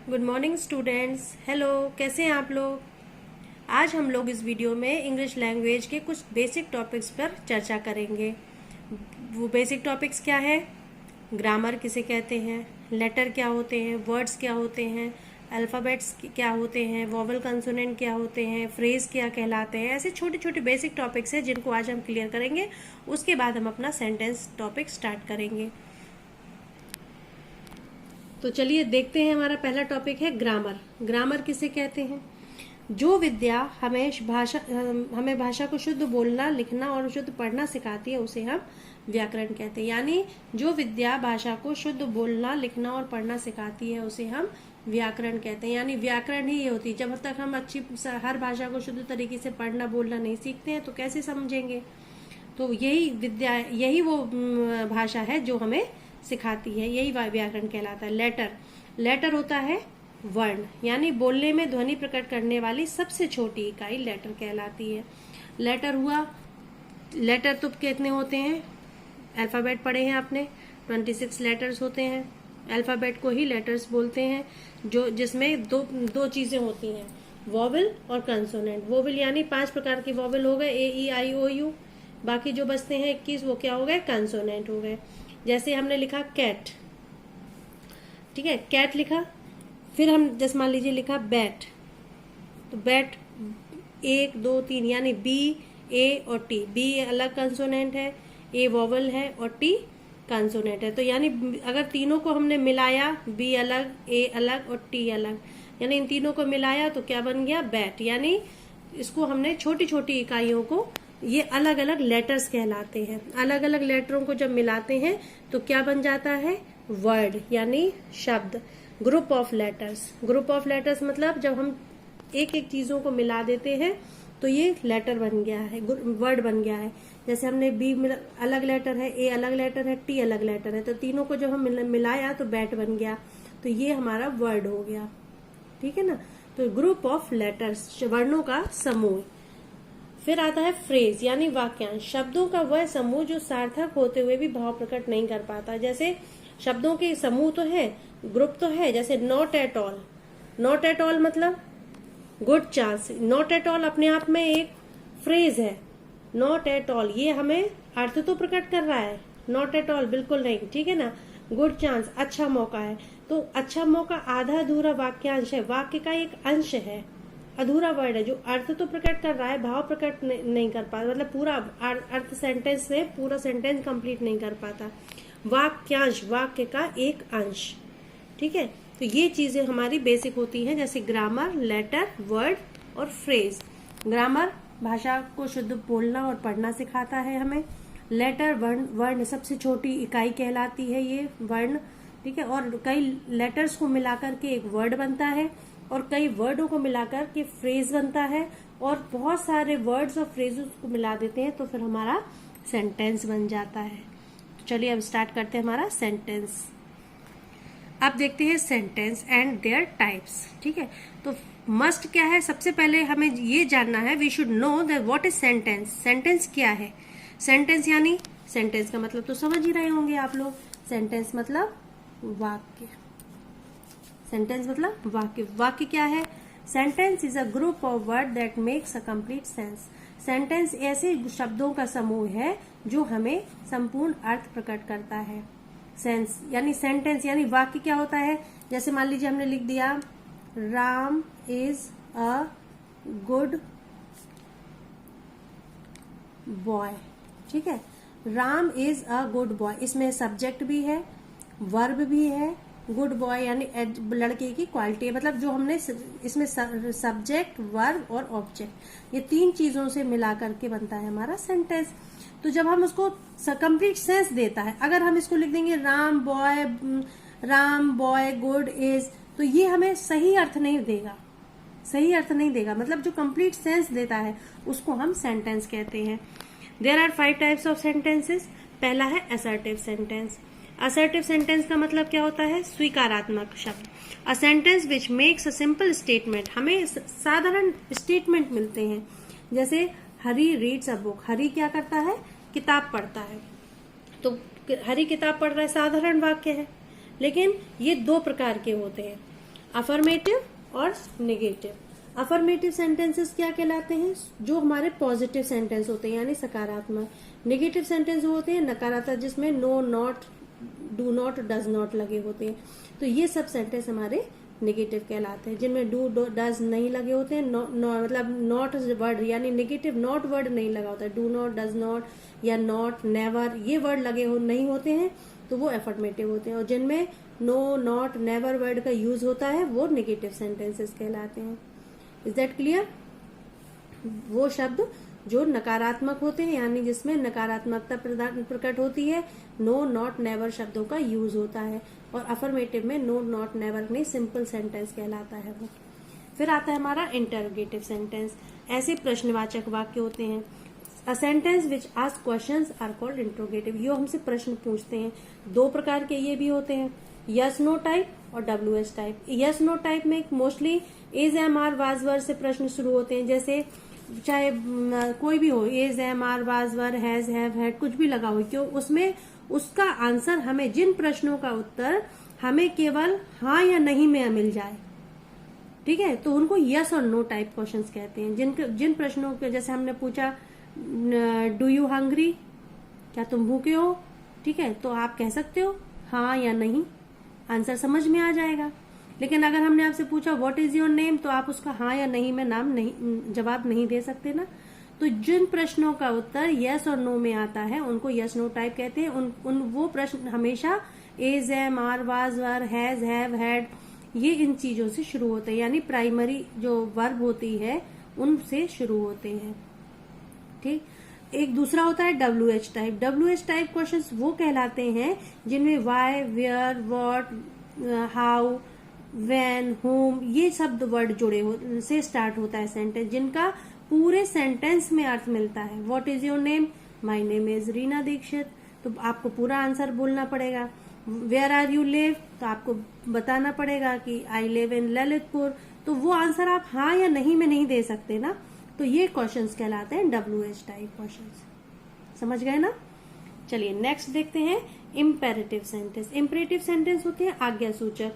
Good morning students. Hello, कैसे हैं आप लोग। आज हम लोग इस वीडियो में इंग्लिश लैंग्वेज के कुछ बेसिक टॉपिक्स पर चर्चा करेंगे। वो बेसिक टॉपिक्स क्या है? ग्रामर किसे कहते हैं, लेटर क्या होते हैं, वर्ड्स क्या होते हैं, अल्फ़ाबेट्स क्या होते हैं, वोवल कंसोनेंट क्या होते हैं, फ्रेज क्या कहलाते हैं। ऐसे छोटे छोटे बेसिक टॉपिक्स हैं जिनको आज हम क्लियर करेंगे। उसके बाद हम अपना सेंटेंस टॉपिक स्टार्ट करेंगे। तो चलिए देखते हैं। हमारा पहला टॉपिक है ग्रामर। ग्रामर किसे कहते हैं? जो विद्या हमें भाषा को शुद्ध बोलना, लिखना और शुद्ध पढ़ना सिखाती है उसे हम व्याकरण कहते हैं। यानी जो विद्या भाषा को शुद्ध बोलना, लिखना और पढ़ना सिखाती है उसे हम व्याकरण कहते हैं। यानी व्याकरण ही ये होती है। जब तक हम हर भाषा को शुद्ध तरीके से पढ़ना बोलना नहीं सीखते हैं तो कैसे समझेंगे। तो यही वो भाषा है जो हमें सिखाती है, यही व्याकरण कहलाता है। लेटर होता है वर्ण, यानी बोलने में ध्वनि प्रकट करने वाली सबसे छोटी इकाई लेटर कहलाती है। लेटर तो कितने होते हैं? अल्फाबेट पढ़े हैं आपने, 26 लेटर्स होते हैं। अल्फाबेट को ही लेटर्स बोलते हैं, जिसमें दो चीजें होती हैं, वोवेल और कंसोनेंट। वोवेल यानी 5 प्रकार के वोवेल हो गए, AEIOU। बाकी जो बचते हैं 21, वो क्या हो गए? कंसोनेंट हो गए। जैसे हमने लिखा कैट, ठीक है, कैट लिखा। फिर हम जैसे मान लीजिए लिखा बैट, तो बैट 1 2 3 यानी B, A और T। B अलग कंसोनेंट है, A वोवल है और T कंसोनेंट है। तो यानी अगर तीनों को हमने मिलाया, B अलग, A अलग और T अलग, यानी इन तीनों को मिलाया तो क्या बन गया? बैट। यानी इसको हमने छोटी छोटी इकाइयों को, ये अलग अलग लेटर्स कहलाते हैं। अलग अलग लेटरों को जब मिलाते हैं तो क्या बन जाता है? वर्ड, यानी शब्द। ग्रुप ऑफ लेटर्स मतलब जब हम एक एक चीजों को मिला देते हैं तो ये लेटर बन गया है, वर्ड बन गया है। जैसे हमने B अलग लेटर है, A अलग लेटर है, T अलग लेटर है, तो तीनों को जब हम मिलाया तो बैट बन गया, तो ये हमारा वर्ड हो गया। ठीक है ना। तो ग्रुप ऑफ लेटर्स, वर्णों का समूह। फिर आता है फ्रेज, यानी वाक्यांश। शब्दों का वह समूह जो सार्थक होते हुए भी भाव प्रकट नहीं कर पाता। जैसे शब्दों के समूह तो है, ग्रुप तो है। जैसे not at all. Not at all मतलब good chance. Not at all अपने आप में एक फ्रेज है। नॉट एट ऑल, ये हमें अर्थ तो प्रकट कर रहा है। नॉट एट ऑल बिल्कुल नहीं, ठीक है ना। गुड चांस, अच्छा मौका है। तो अच्छा मौका आधा अधूरा वाक्यांश है, वाक्य का एक अंश है, अधूरा वर्ड है, जो अर्थ तो प्रकट कर रहा है, भाव प्रकट नहीं कर पाता। मतलब पूरा अर्थ सेंटेंस से पूरा सेंटेंस कंप्लीट नहीं कर पाता। वाक्यांश, वाक्य का एक अंश। ठीक है। तो ये चीजें हमारी बेसिक होती हैं, जैसे ग्रामर, लेटर, वर्ड और फ्रेज। ग्रामर भाषा को शुद्ध बोलना और पढ़ना सिखाता है हमें। लेटर वर्ण सबसे छोटी इकाई कहलाती है ये वर्ण। ठीक है। और कई लेटर्स को मिलाकर के एक वर्ड बनता है, और कई वर्डों को मिलाकर के फ्रेज बनता है, और बहुत सारे वर्ड्स और फ्रेजेस को मिला देते हैं तो फिर हमारा सेंटेंस बन जाता है। तो चलिए अब स्टार्ट करते हैं हमारा सेंटेंस। अब देखते हैं सेंटेंस एंड देयर टाइप्स। ठीक है। तो मस्ट क्या है? सबसे पहले हमें ये जानना है, we should know that what is sentence. Sentence क्या है? सेंटेंस यानी, सेंटेंस का मतलब तो समझ ही रहे होंगे आप लोग। सेंटेंस मतलब वाक्य। सेंटेंस मतलब वाक्य। वाक्य क्या है? Sentence is a group of word that makes a complete sense. Sentence ऐसे शब्दों का समूह है जो हमें संपूर्ण अर्थ प्रकट करता है। सेंस यानी सेंटेंस यानी वाक्य क्या होता है? जैसे मान लीजिए हमने लिख दिया Ram is a good boy. ठीक है। Ram is a good boy, इसमें सब्जेक्ट भी है, वर्ब भी है। गुड बॉय यानी लड़के की क्वालिटी है। मतलब जो हमने इसमें सब्जेक्ट, वर्ब और ऑब्जेक्ट, ये 3 चीजों से मिला करके बनता है हमारा सेंटेंस। तो जब हम उसको कंप्लीट सेंस देता है, अगर हम इसको लिख देंगे राम बॉय गुड इज, तो ये हमें सही अर्थ नहीं देगा। सही अर्थ नहीं देगा, मतलब जो कंप्लीट सेंस देता है उसको हम सेंटेंस कहते हैं। There are 5 types of sentences. पहला है असर्टिव सेंटेंस। असर्टिव सेंटेंस का मतलब क्या होता है? स्वीकारात्मक शब्द। अ sentence which makes a simple statement. हमें साधारण स्टेटमेंट मिलते हैं। जैसे हरी रीड्स अ बुक। हरी क्या करता है? किताब पढ़ता है। तो हरी किताब पढ़ रहा है, साधारण वाक्य है। लेकिन ये 2 प्रकार के होते हैं। अफर्मेटिव और नेगेटिव। अफर्मेटिव सेंटेंसेस क्या कहलाते हैं? जो हमारे पॉजिटिव सेंटेंस होते हैं यानी सकारात्मक। नेगेटिव सेंटेंस होते हैं नकारात्मक, जिसमें no, not, do not, does not लगे होते हैं। तो ये सब सेंटेंस हमारे नेगेटिव कहलाते हैं, जिनमें डू, डज नहीं लगे होते हैं। मतलब नॉट वर्ड यानी नेगेटिव नॉट वर्ड नहीं लगा होता है। डू नॉट, डज नॉट या नॉट, नेवर ये वर्ड लगे नहीं होते हैं, तो वो अफर्मेटिव होते हैं। और जिनमें नो, नॉट, नेवर वर्ड का यूज होता है वो नेगेटिव सेंटेंसेस कहलाते हैं। Is that clear? वो शब्द जो नकारात्मक होते हैं यानी जिसमें नकारात्मकता प्रकट होती है, नो, नॉट, नेवर शब्दों का यूज होता है। और अफर्मेटिव में नो, नॉट, नेवर नहीं, सिंपल सेंटेंस कहलाता है वो। फिर आता है हमारा इंटरोगेटिव सेंटेंस। ऐसे प्रश्नवाचक वाक्य होते हैं। A sentence which ask questions are called interrogative. ये हमसे प्रश्न पूछते हैं। दो प्रकार के ये भी होते हैं, यस नो टाइप और WH type. Yes no type में mostly is, am, are, was, were से प्रश्न शुरू होते हैं। जैसे चाहे कोई भी हो, is, am, are, was, were, has, have, had, कुछ भी लगा हो, क्यों उसमें उसका आंसर हमें, जिन प्रश्नों का उत्तर हमें केवल हाँ या नहीं में मिल जाए, ठीक है, तो उनको यस और नो टाइप क्वेश्चंस कहते हैं। जिन प्रश्नों के, जैसे हमने पूछा डू यू हंग्री, क्या तुम भूखे हो, ठीक है, तो आप कह सकते हो हाँ या नहीं, आंसर समझ में आ जाएगा। लेकिन अगर हमने आपसे पूछा व्हाट इज योर नेम, तो आप उसका हाँ या नहीं में जवाब नहीं दे सकते ना। तो जिन प्रश्नों का उत्तर यस और नो में आता है उनको यस नो टाइप कहते हैं। वो प्रश्न हमेशा is, am, are, was, were, has, have, had ये इन चीजों से शुरू होते हैं, यानी प्राइमरी जो वर्ब होती है उनसे शुरू होते हैं, ठीक। एक दूसरा होता है WH type. WH type questions वो कहलाते हैं जिनमें why, where, what, how, when, whom ये शब्द वर्ड जुड़े से स्टार्ट होता है सेंटेंस, जिनका पूरे सेंटेंस में अर्थ मिलता है। What is your name, my name is Reena Dixit, तो आपको पूरा आंसर बोलना पड़ेगा। वेयर आर यू लिव, तो आपको बताना पड़ेगा कि आई लिव इन ललितपुर, तो वो आंसर आप हाँ या नहीं में नहीं दे सकते ना। तो ये क्वेश्चंस कहलाते हैं WH टाइप क्वेश्चंस। समझ गए ना? चलिए नेक्स्ट देखते हैं इम्पेरेटिव सेंटेंस। इम्पेरेटिव सेंटेंस होते हैं आज्ञा सूचक।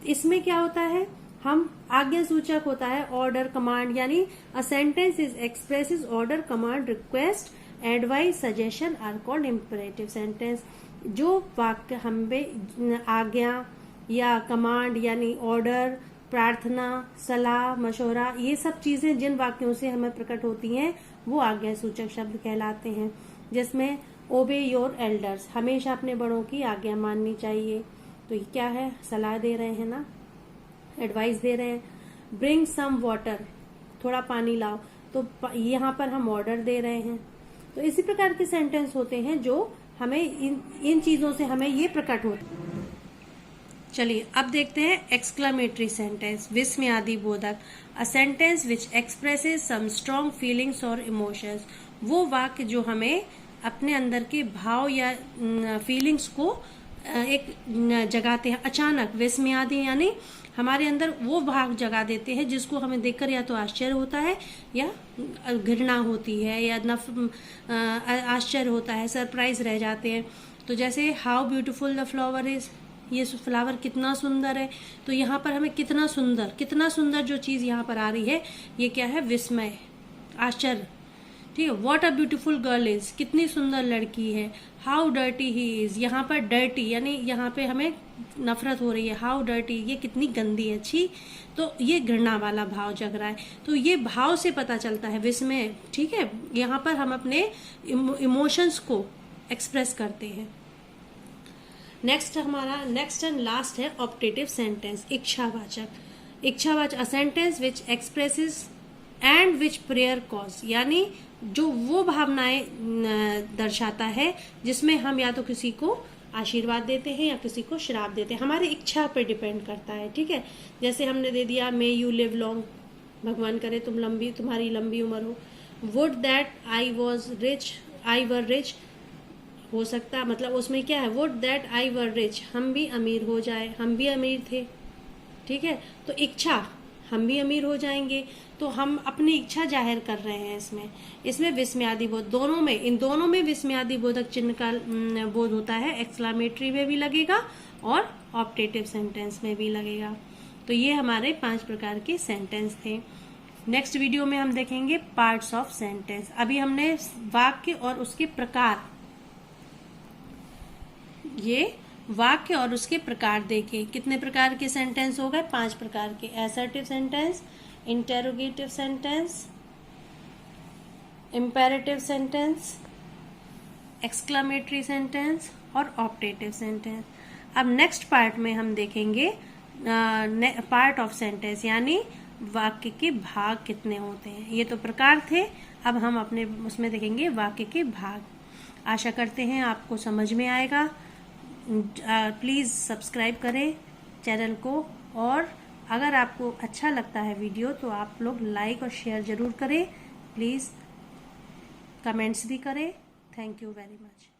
इसमें क्या होता है, हम आज्ञा सूचक होता है ऑर्डर, कमांड, यानी a sentence is expresses order, command, request, advice, suggestion are called imperative sentence. जो वाक्य हमें आज्ञा या कमांड यानी ऑर्डर, प्रार्थना, सलाह, मशवरा ये सब चीजें जिन वाक्यों से हमें प्रकट होती हैं वो आज्ञा सूचक शब्द कहलाते हैं। जिसमें ओबे योर एल्डर्स, हमेशा अपने बड़ों की आज्ञा माननी चाहिए, तो ये क्या है, सलाह दे रहे हैं ना, एडवाइस दे रहे हैं। ब्रिंग सम वाटर, थोड़ा पानी लाओ, तो यहाँ पर हम ऑर्डर दे रहे हैं। तो इसी प्रकार के सेंटेंस होते हैं जो हमें इन चीजों से हमें ये प्रकट होते हैं। चलिए अब देखते हैं एक्सक्लामेटरी सेंटेंस, विस्मयादि बोधक। A sentence which expresses some strong feelings और इमोशंस, वो वाक्य जो हमें अपने अंदर के भाव या फीलिंग्स को एक जगाते हैं अचानक। विस्मयादि यानी हमारे अंदर वो भाव जगा देते हैं जिसको हमें देखकर या तो आश्चर्य होता है या घृणा होती है या आश्चर्य होता है, सरप्राइज रह जाते हैं। तो जैसे how beautiful the flower is, ये फ्लावर कितना सुंदर है, तो यहाँ पर हमें कितना सुंदर जो चीज यहाँ पर आ रही है ये क्या है, विस्मय, आश्चर्य, ठीक है। What a beautiful girl is, कितनी सुंदर लड़की है। हाउ डर्टी ही इज, यहाँ पर डर्टी यानी यहाँ पे हमें नफरत हो रही है, हाउ डर्टी ये कितनी गंदी है, छी, तो ये घृणा वाला भाव जग रहा है। तो ये भाव से पता चलता है विस्मय, ठीक है। यहाँ पर हम अपने इमोशंस को एक्सप्रेस करते हैं। नेक्स्ट एंड लास्ट है ऑप्टेटिव सेंटेंस, इच्छावाचक। A sentence which expresses and which prayer cause, यानी जो वो भावनाएं दर्शाता है जिसमें हम या तो किसी को आशीर्वाद देते हैं या किसी को श्राप देते हैं, हमारी इच्छा पर डिपेंड करता है, ठीक है। जैसे हमने दे दिया मे यू लिव लॉन्ग, भगवान करे तुम्हारी लंबी उम्र हो। Would that I were rich, हो सकता, मतलब उसमें क्या है, would that I were rich, हम भी अमीर हो जाए, हम भी अमीर थे, ठीक है। तो इच्छा, हम भी अमीर हो जाएंगे, तो हम अपनी इच्छा जाहिर कर रहे हैं इसमें विस्मयादि बोध, इन दोनों में विस्मयादि बोधक चिन्ह का बोध होता है। एक्सक्लामेटरी में भी लगेगा और ऑप्टेटिव सेंटेंस में भी लगेगा। तो ये हमारे 5 प्रकार के सेंटेंस थे। नेक्स्ट वीडियो में हम देखेंगे पार्ट्स ऑफ सेंटेंस। अभी हमने वाक्य और उसके प्रकार, ये वाक्य और उसके प्रकार देखे। कितने प्रकार के सेंटेंस हो गए? 5 प्रकार के। Assertive sentence, interrogative sentence, imperative sentence, exclamatory sentence और ऑप्टेटिव सेंटेंस। अब नेक्स्ट पार्ट में हम देखेंगे पार्ट ऑफ सेंटेंस, यानी वाक्य के भाग कितने होते हैं। ये तो प्रकार थे, अब हम अपने उसमें देखेंगे वाक्य के भाग। आशा करते हैं आपको समझ में आएगा। प्लीज़ सब्सक्राइब करें चैनल को, और अगर आपको अच्छा लगता है वीडियो तो आप लोग लाइक और शेयर ज़रूर करें। प्लीज़ कमेंट्स भी करें। Thank you very much.